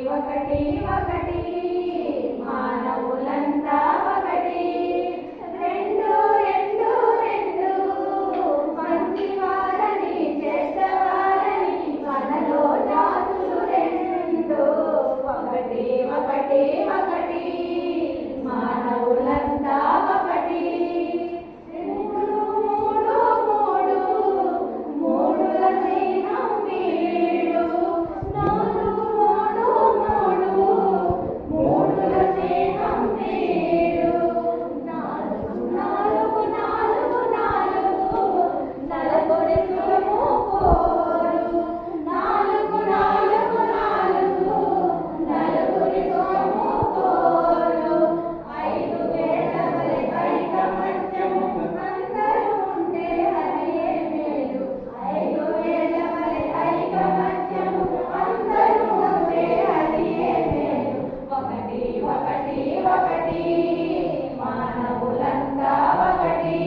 ఒకటి ఒకటి మానవులంతా ఒకటి రెండు రెండు రెండు మంచివారని చెడ్డవారని మనలో జాతులు రెండు ఒకటి ఒకటి ఒకటి మానవులంతా ఒకటి మూడు మూడు మూడు మూడుల స్నేహం వీడు నాలుగు మూడు మూడు మూడుల స్నేహం వీడు నాలుగు నాలుగు నాలుగు నాలుగు నలుగురి సుఖము కోరు నాలుగు నాలుగు నాలుగు నలుగురి సుఖము కోరు ఐదు వేల వలె ఐకమత్యము అందరూ ఉంటే హరియే మేలు ఐదు వేల వలె ఐకమత్యము అందరూ ఉంటే హరియే మేలు ఒకటి ఒకటి ఒకటి మానవులంతా ఒకటి